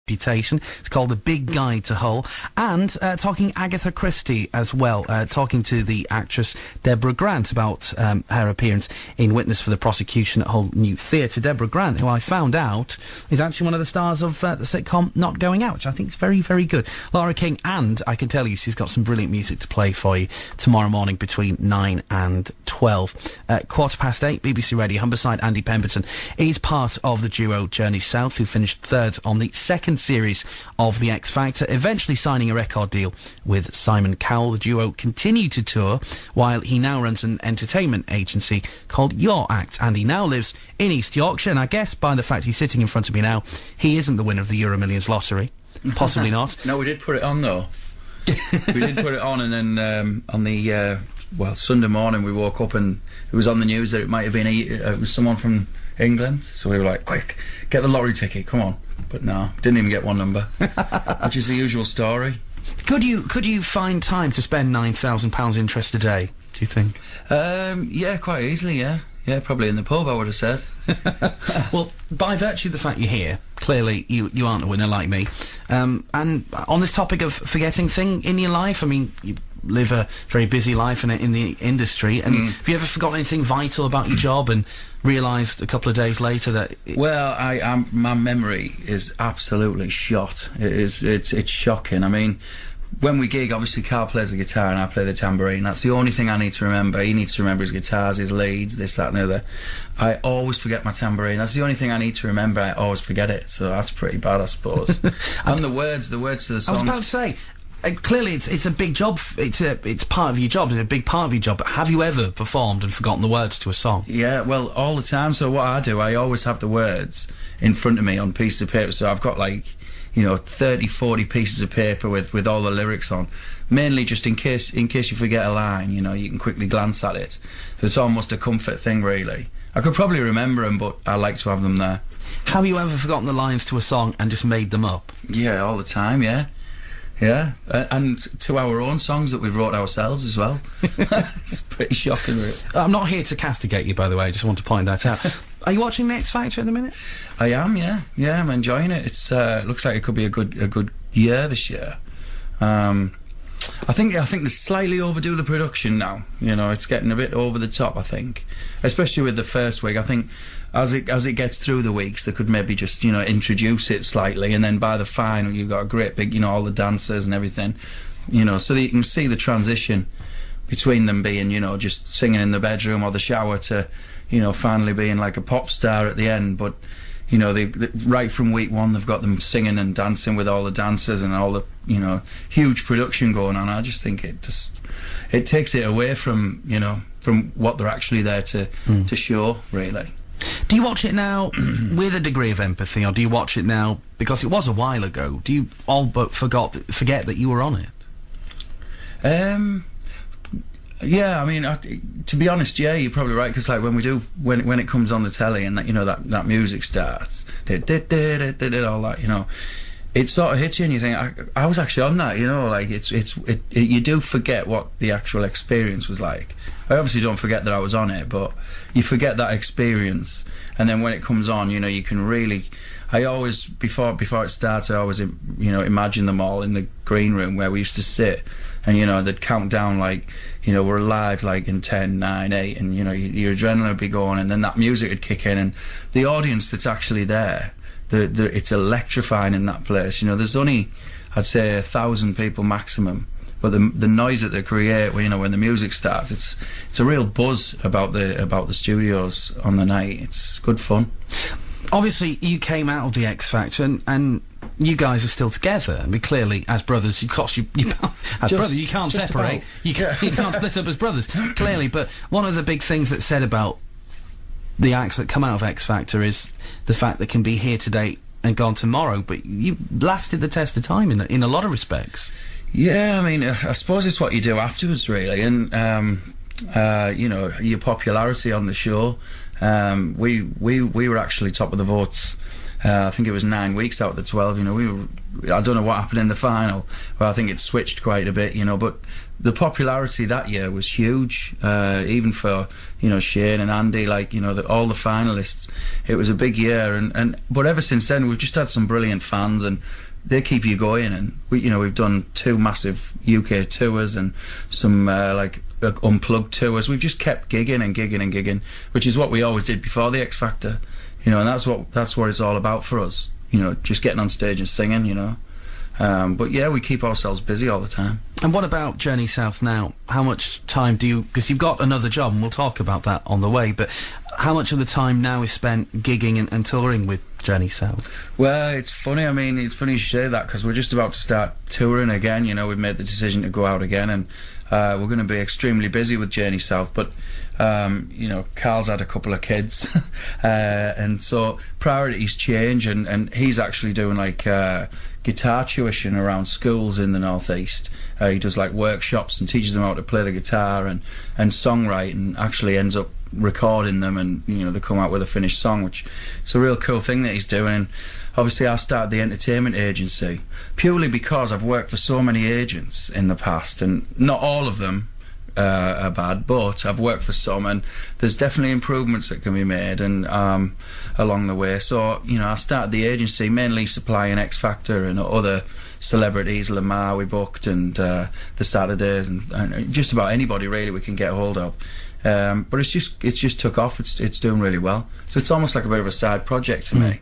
Reputation. It's called The Big Guide to Hull, and talking Agatha Christie as well, talking to the actress Deborah Grant about her appearance in Witness for the Prosecution at Hull New Theatre. Deborah Grant, who I found out is actually one of the stars of the sitcom Not Going Out, which I think is very, very good. Laura King, and I can tell you she's got some brilliant music to play for you tomorrow morning between 9 and 12. 8:15, BBC Radio. Humberside Andy Pemberton is part of the duo Journey South, who finished third on the second series of The X Factor, eventually signing a record deal with Simon Cowell. The duo continue to tour while he now runs an entertainment agency called Your Act, and he now lives in East Yorkshire, and I guess by the fact he's sitting in front of me now, he isn't the winner of the Euro Millions lottery. Possibly not. No, we did put it on though. We did put it on, and then on the Sunday morning we woke up and it was on the news that it might have been it was someone from England, so we were like, quick, get the lottery ticket, come on. But no, didn't even get one number, which is the usual story. Could you find time to spend £9,000 interest a day, do you think? Yeah, quite easily, yeah. Yeah, probably in the pub, I would have said. Well, by virtue of the fact you're here, clearly you aren't a winner like me. And on this topic of forgetting thing in your life, I mean, you live a very busy life in the industry, and have you ever forgotten anything vital about your job and realised a couple of days later that... Well, my memory is absolutely shot. It's shocking. I mean, when we gig, obviously Carl plays the guitar and I play the tambourine. That's the only thing I need to remember. He needs to remember his guitars, his leads, this, that and the other. I always forget my tambourine. That's the only thing I need to remember. I always forget it. So that's pretty bad, I suppose. And the words to the songs. I was about to say... clearly, it's a big job. It's part of your job. It's a big part of your job. But have you ever performed and forgotten the words to a song? Yeah, well, all the time. So what I do, I always have the words in front of me on pieces of paper. So I've got 30, 40 pieces of paper with all the lyrics on. Mainly just in case you forget a line, you can quickly glance at it. So it's almost a comfort thing, really. I could probably remember them, but I like to have them there. Have you ever forgotten the lines to a song and just made them up? Yeah, all the time. Yeah. Yeah, and to our own songs that we wrote ourselves as well. It's pretty shocking, really. I'm not here to castigate you, by the way. I just want to point that out. Are you watching the X Factor at the minute? I am, yeah. Yeah, I'm enjoying it. It's looks like it could be a good year this year. I think they slightly overdo the production now. It's getting a bit over the top, I think. Especially with the first week. I think as it gets through the weeks, they could maybe just, introduce it slightly, and then by the final you've got a great big, all the dancers and everything, so that you can see the transition between them being, just singing in the bedroom or the shower to, finally being like a pop star at the end. But they right from week one they've got them singing and dancing with all the dancers and all the huge production going on. I just think it takes it away from from what they're actually there to show, really. Do you watch it now with a degree of empathy, or do you watch it now because it was a while ago? Do you all but forget that you were on it? Yeah, I mean, to be honest, yeah, you're probably right, because when it comes on the telly and that music starts, all that, it sort of hits you and you think, I was actually on that, you do forget what the actual experience was like. I obviously don't forget that I was on it, but you forget that experience, and then when it comes on, you can really... I always, before it starts, I always, imagine them all in the green room where we used to sit, and, they'd count down, we're live, in 10, 9, 8, and, your adrenaline would be going, and then that music would kick in, and the audience that's actually there, it's electrifying in that place. There's only, I'd say, 1,000 people maximum, but the noise that they create, when the music starts, it's a real buzz about the studios on the night. It's good fun. Obviously, you came out of the X Factor, and you guys are still brothers. I mean, clearly, as brothers, brothers, you can't separate. You can't split up as brothers, clearly. But one of the big things that's said about the acts that come out of X Factor is the fact that can be here today and gone tomorrow. But you lasted the test of time in a lot of respects. Yeah, I mean, I suppose it's what you do afterwards, really, and your popularity on the show. We were actually top of the votes I think it was 9 weeks out of the 12. You know, I don't know what happened in the final, but I think it switched quite a bit. You know, but the popularity that year was huge, even for, you know, Shane and Andy, like, you know, all the finalists. It was a big year, but ever since then we've just had some brilliant fans, and they keep you going. And we've done 2 massive UK tours and some unplugged tours. We've just kept gigging and gigging and gigging, which is what we always did before the X Factor. You know, and that's what it's all about for us. You know, just getting on stage and singing. You know. But yeah, we keep ourselves busy all the time. And what about Journey South now? How much time do you... Because you've got another job, and we'll talk about that on the way, but how much of the time now is spent gigging and touring with Journey South? Well, it's funny. I mean, it's funny you say that, because we're just about to start touring again. You know, we've made the decision to go out again, and we're going to be extremely busy with Journey South. But, you know, Carl's had a couple of kids, and so priorities change, and he's actually doing, like... guitar tuition around schools in the northeast. He does like workshops and teaches them how to play the guitar and songwrite, and actually ends up recording them, and you know, they come out with a finished song, which it's a real cool thing that he's doing. And obviously I started the entertainment agency purely because I've worked for so many agents in the past, and not all of them are bad, but I've worked for some, and there's definitely improvements that can be made, and along the way. So, you know, I started the agency mainly supplying X Factor and other celebrities. Lamar we booked, and the Saturdays, and just about anybody really we can get hold of. But it's just took off. It's doing really well. So it's almost like a bit of a side project to me.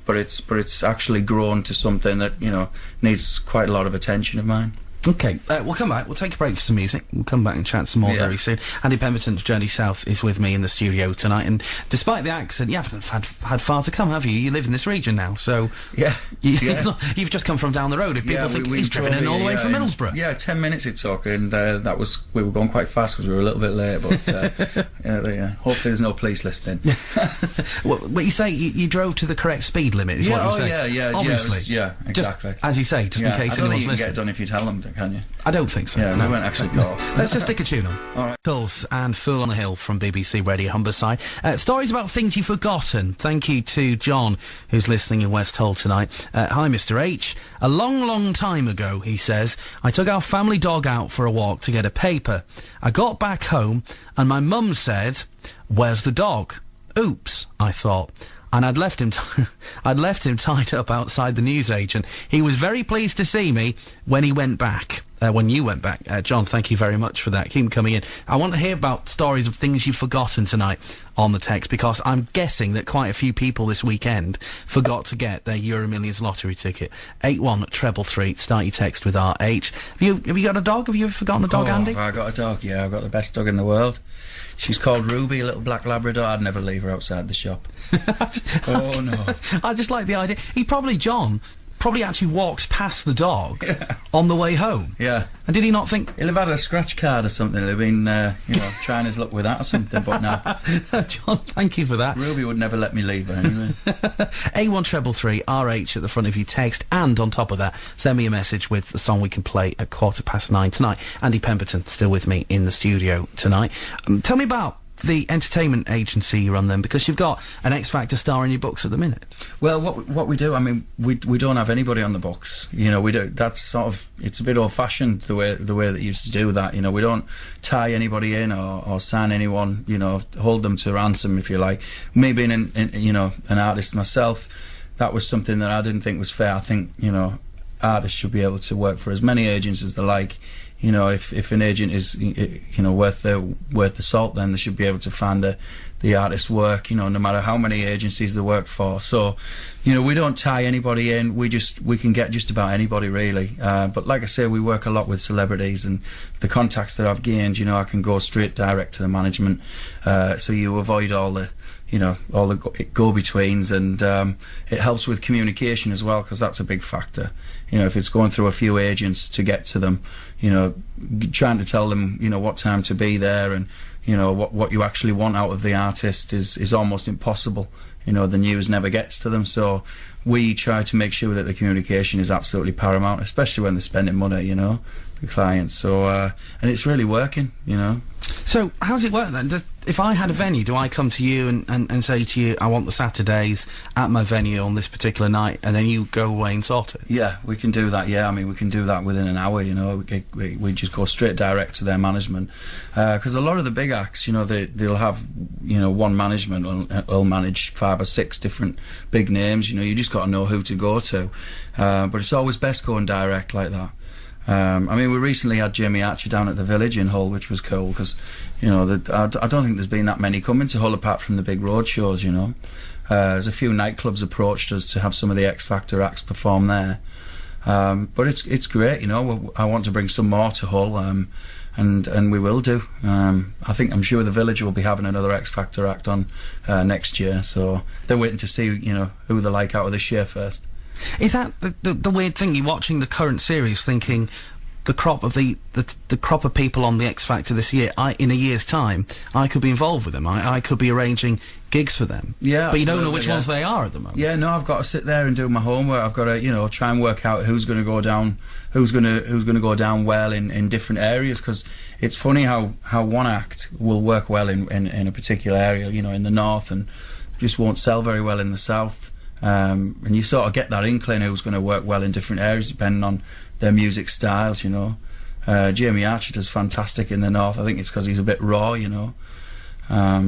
But it's actually grown to something that, you know, needs quite a lot of attention of mine. Okay, we'll come back. We'll take a break for some music. We'll come back and chat some more very soon. Andy Pemberton of Journey South is with me in the studio tonight, and despite the accent, you haven't had far to come, have you? You live in this region now, so you've just come from down the road. If people think he's driven in all the way from Middlesbrough. Yeah, 10 minutes it took, and we were going quite fast because we were a little bit late. But hopefully there's no police listening. What you say? You drove to the correct speed limit? Is what you say? Obviously, exactly. Just, as you say, just in case anyone's listening. I don't think you can get it done if you tell them, can you? I don't think so. Yeah, no. We won't actually go. Let's just stick a tune on. All right. Pills and Fool on the Hill from BBC Radio Humberside. Stories about things you've forgotten. Thank you to John, who's listening in West Hull tonight. Hi, Mr. H. A long, long time ago, he says, I took our family dog out for a walk to get a paper. I got back home and my mum said, "Where's the dog?" Oops, I thought. And I'd left him tied up outside the newsagent. He was very pleased to see me when he went back. When you went back. John, thank you very much for that. Keep them coming in. I want to hear about stories of things you've forgotten tonight on the text, because I'm guessing that quite a few people this weekend forgot to get their Euromillions lottery ticket. 81333. Start your text with RH. Have you got a dog? Have you ever forgotten a dog, Andy? I got a dog, yeah. I've got the best dog in the world. She's called Ruby, a little black Labrador. I'd never leave her outside the shop. Oh, no. I just like the idea. John probably actually walked past the dog on the way home. Yeah. And did he not think... He'll have had a scratch card or something. He'll have been, trying his luck with that or something, but no. John, thank you for that. Ruby would never let me leave her anyway. A1333, RH at the front of your text, and on top of that, send me a message with the song we can play at 9:15 tonight. Andy Pemberton still with me in the studio tonight. Tell me about the entertainment agency you run then, because you've got an X Factor star in your books at the minute. Well, what we do, I mean, we don't have anybody on the books. You know, we do. That's sort of, it's a bit old-fashioned the way that you used to do that. You know, we don't tie anybody in or sign anyone. You know, hold them to ransom, if you like. Me being an artist myself, that was something that I didn't think was fair. I think, you know, artists should be able to work for as many agents as they like. You know, if an agent is, you know, worth the salt, then they should be able to find the artist's work, you know, no matter how many agencies they work for. So, you know, we don't tie anybody in. We can get just about anybody, really. But like I say, we work a lot with celebrities, and the contacts that I've gained, you know, I can go straight direct to the management. So you avoid all the go-betweens, and it helps with communication as well, because that's a big factor. You know, if it's going through a few agents to get to them, you know, trying to tell them, you know, what time to be there, and, you know, what you actually want out of the artist is almost impossible. You know, the news never gets to them, so we try to make sure that the communication is absolutely paramount, especially when they're spending money, you know, the clients. So, and it's really working, you know. So, how's it work then? if I had a venue, do I come to you and say to you, I want the Saturdays at my venue on this particular night, and then you go away and sort it? Yeah, we can do that. Yeah, I mean, we can do that within an hour. You know, we just go straight direct to their management, because a lot of the big acts, you know, they'll have, you know, one management will manage 5 or 6 different big names. You know, you just got to know who to go to, but it's always best going direct like that. I mean, we recently had Jamie Archer down at the Village in Hull, which was cool because, you know, I don't think there's been that many coming to Hull apart from the big road shows, you know. There's a few nightclubs approached us to have some of the X Factor acts perform there. But it's great, you know. I want to bring some more to Hull, and we will do. I'm sure the Village will be having another X Factor act on next year, so they're waiting to see, you know, who they like out of this year first. Is that the weird thing? You're watching the current series, thinking the crop of the crop of people on the X Factor this year. In a year's time, I could be involved with them. I could be arranging gigs for them. Yeah, but you don't know which ones they are at the moment. Yeah, no, I've got to sit there and do my homework. I've got to, you know, try and work out who's going to go down, who's going to go down well in different areas. Because it's funny how one act will work well in a particular area, you know, in the north, and just won't sell very well in the south. And you sort of get that inkling who's going to work well in different areas depending on their music styles, you know. Jamie Archer does fantastic in the north. I think it's because he's a bit raw, you know.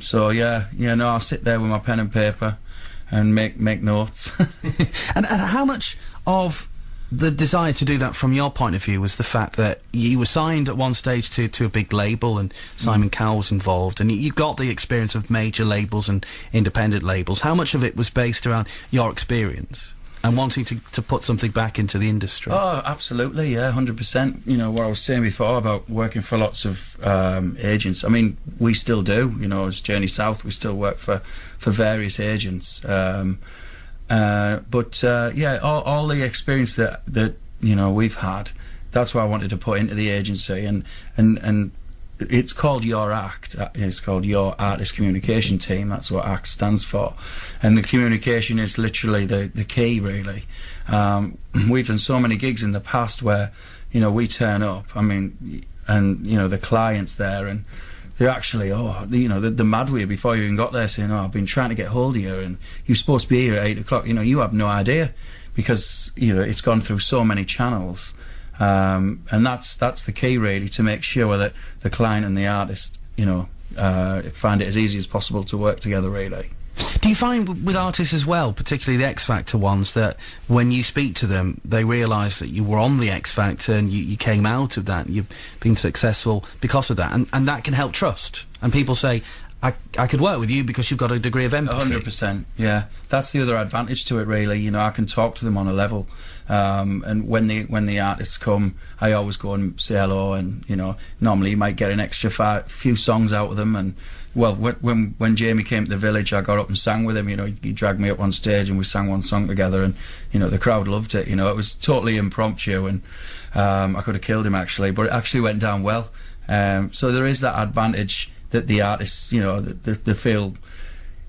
So yeah, no, I'll sit there with my pen and paper and make notes. and how much of the desire to do that from your point of view was the fact that you were signed at one stage to a big label, and Simon Cowell was involved, and you got the experience of major labels and independent labels. How much of it was based around your experience and wanting to put something back into the industry? Oh, absolutely, yeah, 100%. You know, what I was saying before about working for lots of agents. I mean, we still do, you know, as Journey South, we still work for various agents. Yeah, all the experience that you know we've had, that's what I wanted to put into the agency, and it's called Your Act. It's called Your Artist Communication Team. That's what ACT stands for, and the communication is literally the key, really. We've done so many gigs in the past where, you know, we turn up, I mean, and you know the client's there, and they're actually, you know, they're mad with you before you even got there, saying, I've been trying to get hold of you, and you're supposed to be here at 8 o'clock. You know, you have no idea, because, you know, it's gone through so many channels. And that's the key, really, to make sure that the client and the artist, you know, find it as easy as possible to work together, really. Do you find with artists as well, particularly the X Factor ones, that when you speak to them, they realise that you were on the X Factor and you came out of that and you've been successful because of that, and that can help trust? And people say, I could work with you because you've got a degree of empathy. 100%, yeah. That's the other advantage to it, really. You know, I can talk to them on a level. And when the artists come, I always go and say hello, and, you know, normally you might get an extra few songs out of them. And, well, when Jamie came to the Village, I got up and sang with him. You know, he dragged me up on stage and we sang one song together, and, you know, the crowd loved it. You know, it was totally impromptu, and I could have killed him, actually, but it actually went down well. So there is that advantage that the artists, you know, they feel.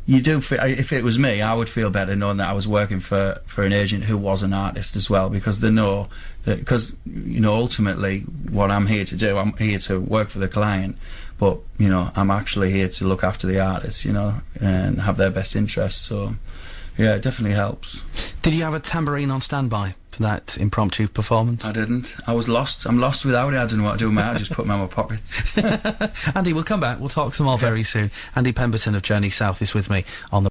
You do feel, if it was me, I would feel better knowing that I was working for an agent who was an artist as well, because they know that, because, you know, ultimately what I'm here to do, I'm here to work for the client, but, you know, I'm actually here to look after the artists, you know, and have their best interests. So yeah, it definitely helps. Did you have a tambourine on standby for that impromptu performance? I didn't. I was lost. I'm lost without it. I don't know what to do with it. I just put them in my pockets. Andy, we'll come back. We'll talk some more very soon. Andy Pemberton of Journey South is with me on the